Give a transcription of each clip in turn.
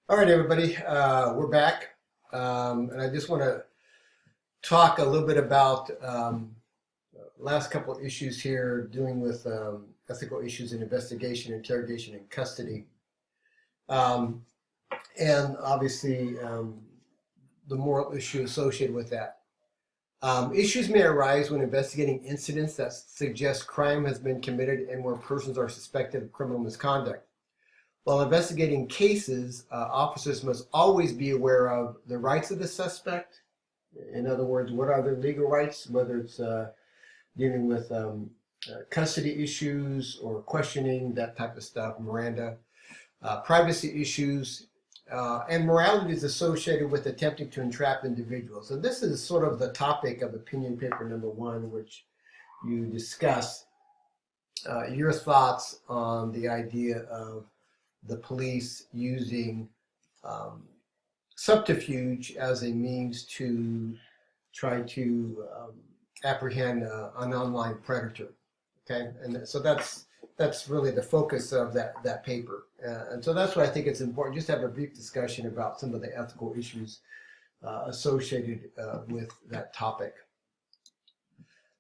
All right, everybody, we're back. And I just want to talk a little bit about last couple of issues here dealing with ethical issues in investigation, interrogation, and custody. Um, and obviously, the moral issue associated with that. Issues may arise when investigating incidents that suggest crime has been committed and where persons are suspected of criminal misconduct. While investigating cases, officers must always be aware of the rights of the suspect. In other words, what are their legal rights, whether it's dealing with custody issues or questioning, that type of stuff, Miranda, privacy issues, and morality is associated with attempting to entrap individuals. So this is sort of the topic of opinion paper number one, which you discuss your thoughts on the idea of the police using um, subterfuge as a means to try to apprehend an online predator. Okay, and so that's really the focus of that paper, and so that's why I think it's important just to have a brief discussion about some of the ethical issues associated with that topic.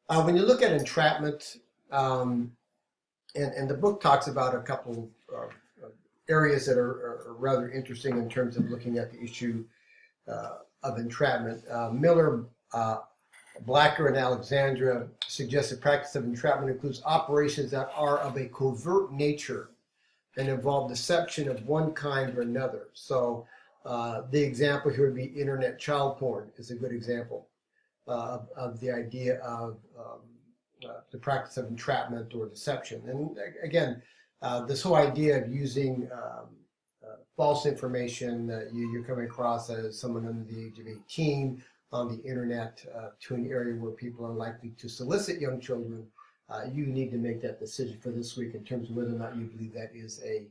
When you look at entrapment, and the book talks about a couple of areas that are rather interesting in terms of looking at the issue of entrapment. Miller, Blacker, and Alexandra suggest the practice of entrapment includes operations that are of a covert nature and involve deception of one kind or another. So the example here would be internet child porn is a good example of the idea of the practice of entrapment or deception. And again, this whole idea of using false information that you're coming across as someone under the age of 18 on the internet to an area where people are likely to solicit young children, you need to make that decision for this week in terms of whether or not you believe that is a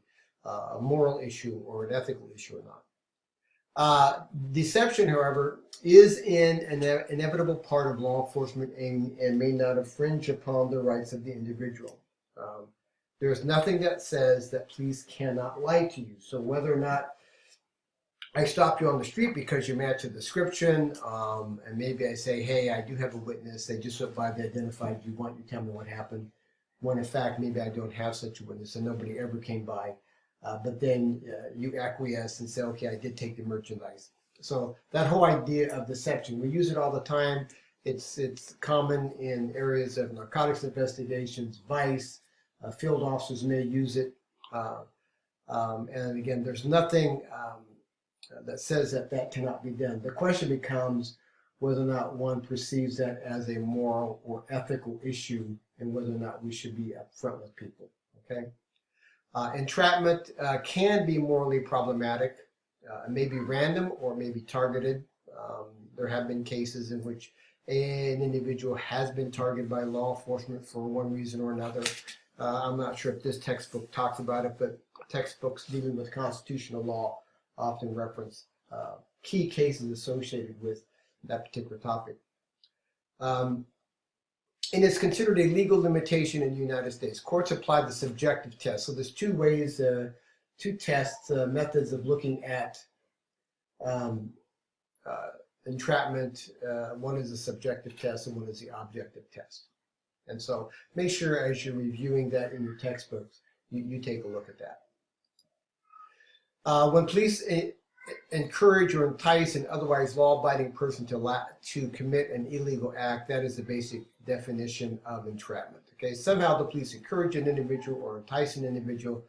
moral issue or an ethical issue or not. Deception, however, is an inevitable part of law enforcement and may not infringe upon the rights of the individual. There's nothing that says that police cannot lie to you. So whether or not I stop you on the street because you match a description, and maybe I say, hey, I do have a witness. They just went by, they identified you. Want you to tell me what happened? When in fact, maybe I don't have such a witness and nobody ever came by. But then you acquiesce and say, okay, I did take the merchandise. So that whole idea of deception, we use it all the time. It's common in areas of narcotics investigations, vice. Field officers may use it. And again, there's nothing that says that that cannot be done. The question becomes whether or not one perceives that as a moral or ethical issue and whether or not we should be upfront with people. Okay. Entrapment can be morally problematic. It may be random or may be targeted. There have been cases in which an individual has been targeted by law enforcement for one reason or another. I'm not sure if this textbook talks about it, but textbooks dealing with constitutional law often reference key cases associated with that particular topic. And it's considered a legal limitation in the United States. Courts apply the subjective test. So there's two ways, two tests, methods of looking at entrapment. One is a subjective test and one is the objective test. And so make sure as you're reviewing that in your textbooks, you take a look at that. When police encourage or entice an otherwise law-abiding person to commit an illegal act, that is the basic definition of entrapment. Okay, somehow the police encourage an individual or entice an individual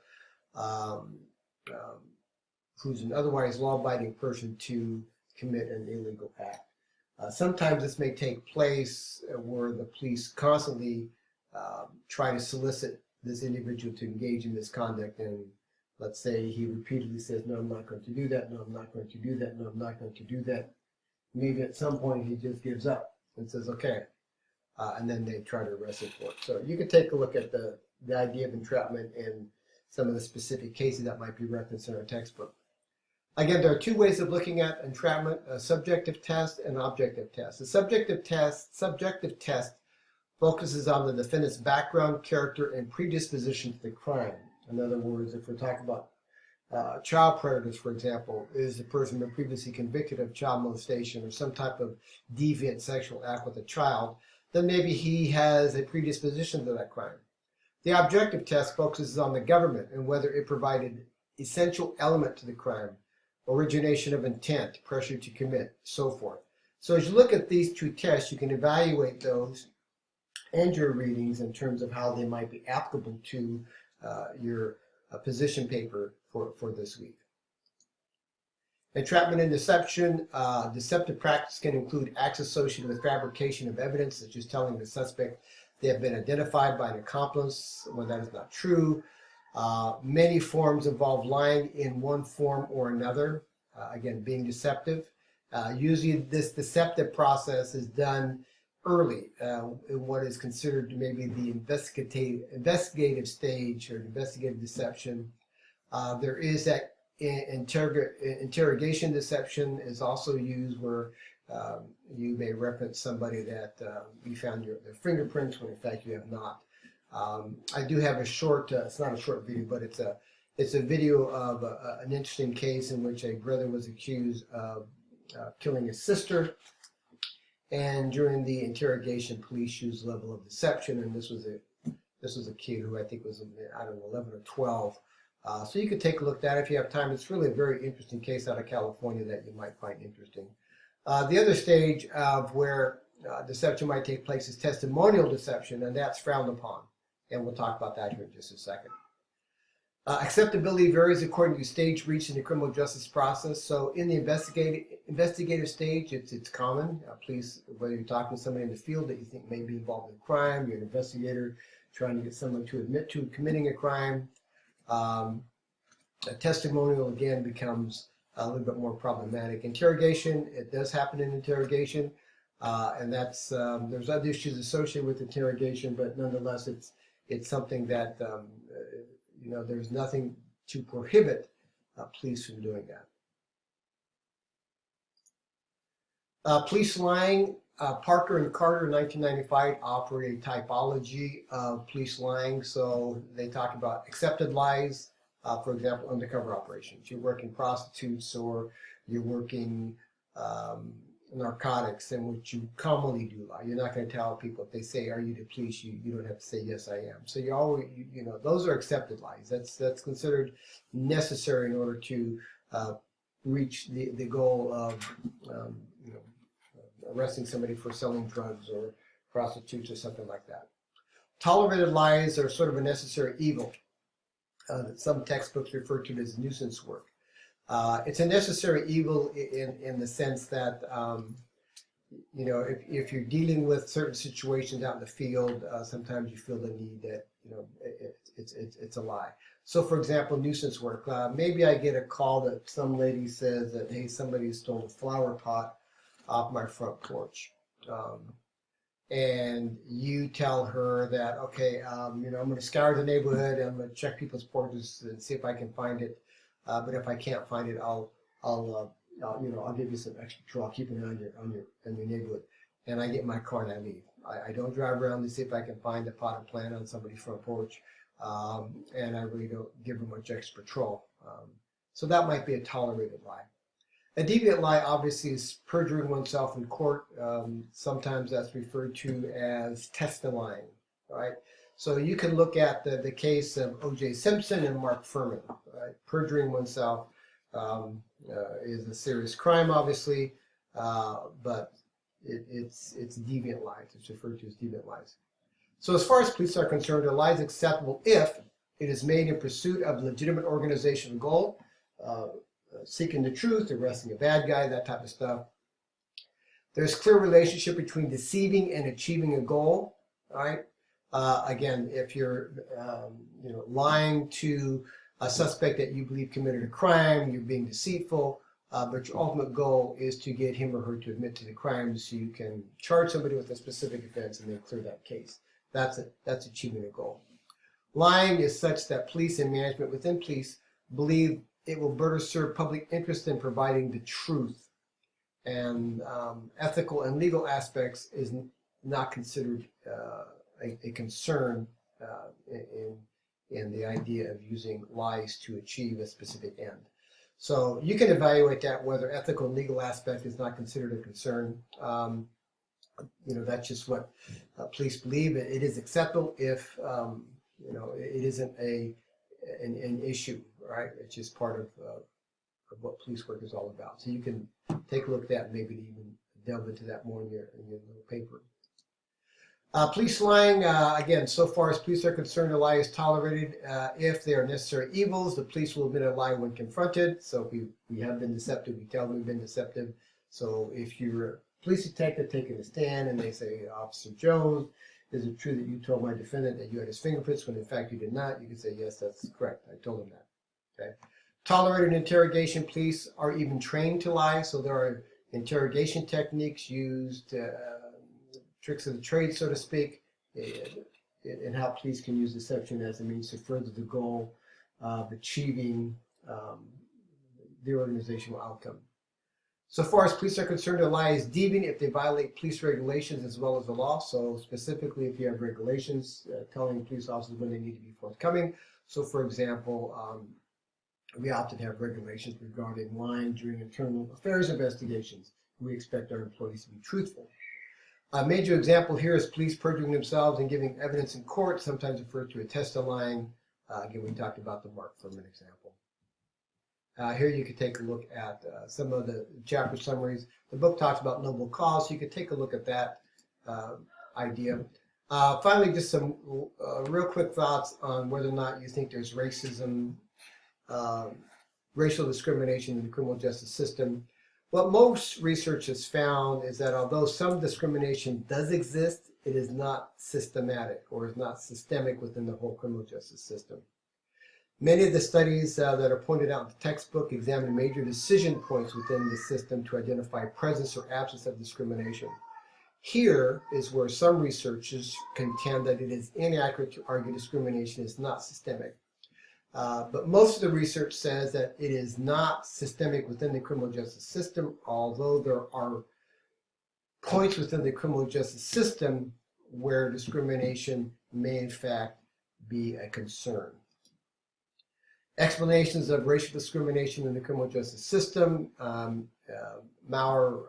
who's an otherwise law-abiding person to commit an illegal act. Sometimes this may take place where the police constantly try to solicit this individual to engage in misconduct, and let's say he repeatedly says, no, I'm not going to do that, no, I'm not going to do that, no, I'm not going to do that. Maybe at some point he just gives up and says, okay, and then they try to arrest him for it. So you can take a look at the idea of entrapment and some of the specific cases that might be referenced in our textbook. Again, there are two ways of looking at entrapment, a subjective test and an objective test. The subjective test focuses on the defendant's background, character, and predisposition to the crime. In other words, if we're talking about child predators, for example, is the person been previously convicted of child molestation or some type of deviant sexual act with a child, then maybe he has a predisposition to that crime. The objective test focuses on the government and whether it provided essential element to the crime, origination of intent, pressure to commit, so forth. So as you look at these two tests, you can evaluate those and your readings in terms of how they might be applicable to your position paper for this week. Entrapment and deception. Deceptive practice can include acts associated with fabrication of evidence, such as telling the suspect they have been identified by an accomplice when that is not true. Many forms involve lying in one form or another, again, being deceptive. Usually this deceptive process is done early in what is considered maybe the investigative stage or investigative deception. There is that interrogation deception is also used where you may reference somebody that you found their fingerprints when in fact you have not. I do have a short, it's not a short video, but it's a video of an interesting case in which a brother was accused of killing his sister. And during the interrogation, police used level of deception, and this was a kid who I think was, I don't know, 11 or 12. So you could take a look at that if you have time. It's really a very interesting case out of California that you might find interesting. The other stage of where deception might take place is testimonial deception, and that's frowned upon. And we'll talk about that here in just a second. Acceptability varies according to the stage reached in the criminal justice process. So in the investigative stage, it's common. Police, whether you're talking to somebody in the field that you think may be involved in a crime, you're an investigator trying to get someone to admit to committing a crime. A testimonial, again, becomes a little bit more problematic. Interrogation, it does happen in interrogation. And that's, there's other issues associated with interrogation, but nonetheless, it's something that, you know, there's nothing to prohibit police from doing that. Police lying. Parker and Carter in 1995 offer a typology of police lying. So they talk about accepted lies, for example, undercover operations. You're working prostitutes or you're working narcotics, in which you commonly do lie. You're not going to tell people if they say, "Are you the police?" You don't have to say, "Yes, I am." So you always, you know, those are accepted lies. That's considered necessary in order to reach the goal of you know, arresting somebody for selling drugs or prostitutes or something like that. Tolerated lies are sort of a necessary evil that some textbooks refer to as nuisance work. It's a necessary evil in the sense that, you know, if you're dealing with certain situations out in the field, sometimes you feel the need that, you know, it's a lie. So, for example, nuisance work. Maybe I get a call that some lady says that, hey, somebody stole a flower pot off my front porch. And you tell her that, okay, you know, I'm going to scour the neighborhood and I'm going to check people's porches and see if I can find it. But if I can't find it, I'll you know, I'll give you some extra patrol. I'll keep an eye on your neighborhood. And I get in my car and I leave. I don't drive around to see if I can find a potted plant on somebody's front porch. And I really don't give them much extra patrol. So that might be a tolerated lie. A deviant lie, obviously, is perjuring oneself in court. Sometimes that's referred to as testifying, right? So you can look at the case of O.J. Simpson and Mark Furman. Right? Perjuring oneself is a serious crime, obviously, but it's deviant lies. It's referred to as deviant lies. So as far as police are concerned, a lie is acceptable if it is made in pursuit of legitimate organizational goal, seeking the truth, arresting a bad guy, that type of stuff. There's clear relationship between deceiving and achieving a goal, right? Again, if you're you know, lying to a suspect that you believe committed a crime, you're being deceitful, but your ultimate goal is to get him or her to admit to the crime so you can charge somebody with a specific offense and then clear that case. That's achieving a goal. Lying is such that police and management within police believe it will better serve public interest in providing the truth. And ethical and legal aspects is not considered a concern and the idea of using lies to achieve a specific end. So you can evaluate that whether ethical and legal aspect is not considered a concern. That's just what police believe. It is acceptable if it isn't an issue, right? It's just part of what police work is all about. So you can take a look at that and maybe even delve into that more in your little paper. Police lying, again, so far as police are concerned, a lie is tolerated if they are necessary evils. The police will admit a lie when confronted. So if we have been deceptive, we tell them we've been deceptive. So if you're a police detective taking a stand and they say, Officer Jones, is it true that you told my defendant that you had his fingerprints when in fact you did not? You can say, yes, that's correct. I told him that. Okay. Tolerated interrogation, police are even trained to lie. So there are interrogation techniques used, tricks of the trade, so to speak, and how police can use deception as a means to further the goal of achieving the organizational outcome. So far as police are concerned, a lie is deviant if they violate police regulations as well as the law. So specifically, if you have regulations telling police officers when they need to be forthcoming. So for example, we often have regulations regarding lying during internal affairs investigations. We expect our employees to be truthful. A major example here is police perjuring themselves and giving evidence in court, sometimes referred to as testifying. Again, we talked about the Mark Furman example. Here you could take a look at some of the chapter summaries. The book talks about noble cause, so you could take a look at that idea. Finally, just some real quick thoughts on whether or not you think there's racism, racial discrimination in the criminal justice system. What most research has found is that although some discrimination does exist, it is not systematic or is not systemic within the whole criminal justice system. Many of the studies that are pointed out in the textbook examine major decision points within the system to identify presence or absence of discrimination. Here is where some researchers contend that it is inaccurate to argue discrimination is not systemic. But most of the research says that it is not systemic within the criminal justice system, although there are points within the criminal justice system where discrimination may in fact be a concern. Explanations of racial discrimination in the criminal justice system. Maurer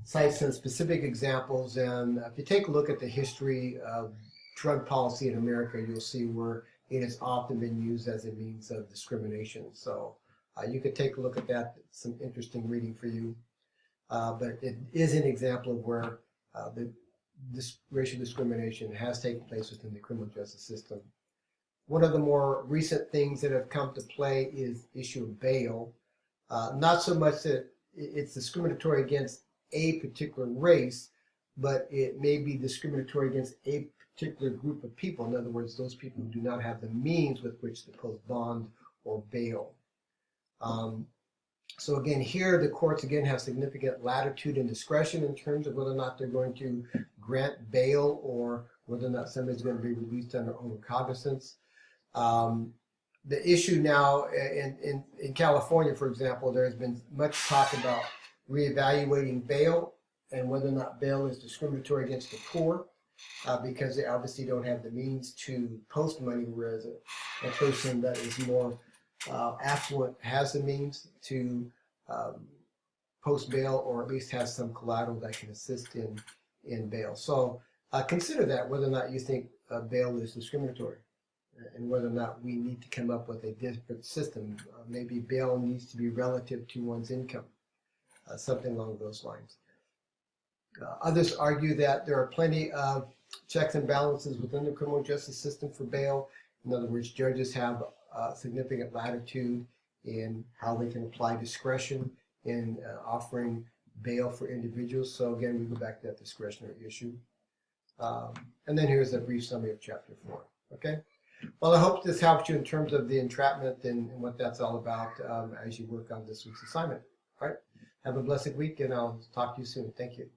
cites some specific examples, and if you take a look at the history of drug policy in America, you'll see where it has often been used as a means of discrimination. So you could take a look at that. It's some interesting reading for you. But it is an example of where this racial discrimination has taken place within the criminal justice system. One of the more recent things that have come to play is the issue of bail. Not so much that it's discriminatory against a particular race, but it may be discriminatory against a particular group of people. In other words, those people who do not have the means with which to post bond or bail. So again, here the courts again have significant latitude and discretion in terms of whether or not they're going to grant bail or whether or not somebody's going to be released under own recognizance. The issue now in California, for example, there has been much talk about reevaluating bail and whether or not bail is discriminatory against the poor. Because they obviously don't have the means to post money, whereas a person that is more affluent has the means to post bail, or at least has some collateral that can assist in bail. So consider that, whether or not you think bail is discriminatory, and whether or not we need to come up with a different system. Maybe bail needs to be relative to one's income, something along those lines. Others argue that there are plenty of checks and balances within the criminal justice system for bail. In other words, judges have significant latitude in how they can apply discretion in offering bail for individuals. So again, we go back to that discretionary issue. And then here's a brief summary of Chapter 4. Okay. Well, I hope this helps you in terms of the entrapment and what that's all about as you work on this week's assignment. All right. Have a blessed week, and I'll talk to you soon. Thank you.